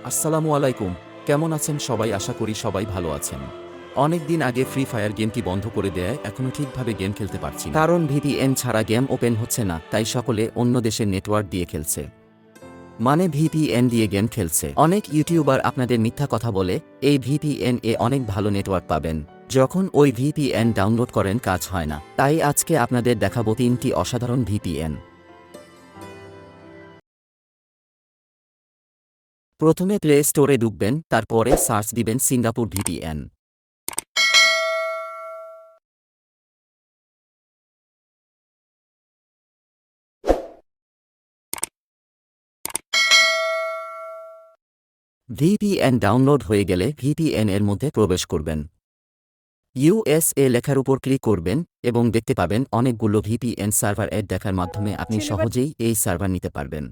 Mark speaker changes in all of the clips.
Speaker 1: আসসালামু আলাইকুম। কেমন আছেন সবাই? আশা করি সবাই ভালো আছেন। অনেক দিন আগে ফ্রি ফায়ার গেমটি বন্ধ করে দেয়ায় এখনও ঠিকভাবে গেম খেলতে পারছি না। কারণ ভিপিএন ছাড়া গেম ওপেন হচ্ছে না, তাই সকলে অন্য দেশের নেটওয়ার্ক দিয়ে খেলছে। মানে ভিপিএন দিয়ে গেম খেলছে। অনেক ইউটিউবার আপনাদের মিথ্যা কথা বলে এই ভিপিএন এ অনেক ভালো নেটওয়ার্ক পাবেন। যখন ওই ভিপিএন ডাউনলোড করেন কাজ হয় না। তাই আজকে আপনাদের দেখাবো 3টি অসাধারণ ভিপিএন। প্রথমে প্লে স্টোরে ঢুকবেন, তারপরে সার্চ দিবেন সিঙ্গাপুর ভিপিএন। ভিপিএন ডাউনলোড হয়ে গেলে ভিপিএন এর মধ্যে প্রবেশ করবেন। ইউএসএ লেখার উপর ক্লিক করবেন এবং দেখতে পাবেন অনেকগুলো ভিপিএন সার্ভার অ্যাড দেখার মাধ্যমে আপনি সহজেই এই সার্ভার নিতে পারবেন।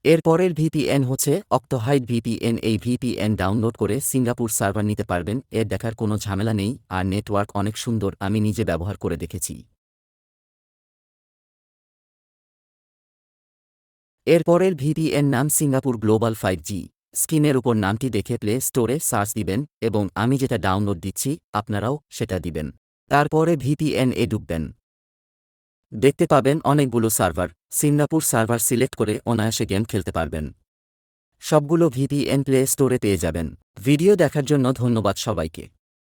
Speaker 1: এরপরের ভিপিএন হচ্ছে অক্টোহাইড ভিপিএন। এই ভিপিএন ডাউনলোড করে সিঙ্গাপুর সার্ভার নিতে পারবেন। এর দেখার কোনো ঝামেলা নেই, আর নেটওয়ার্ক অনেক সুন্দর, আমি নিজে ব্যবহার করে দেখেছি। এরপরের ভিপিএন নাম সিঙ্গাপুর গ্লোবাল 5G। স্ক্রিনের উপর নামটি দেখে প্লে স্টোরে সার্চ দিবেন এবং আমি যেটা ডাউনলোড দিচ্ছি আপনারাও সেটা দিবেন। তারপরে ভিপিএন এ ঢুকবেন। দেখতে পাবেন অনেকগুলো সার্ভার। সিঙ্গাপুর সার্ভার সিলেক্ট করে অনায়াসে গেম খেলতে পারবেন। সবগুলো ভিপিএন প্লে স্টোরে পেয়ে যাবেন। ভিডিও দেখার জন্য ধন্যবাদ সবাইকে।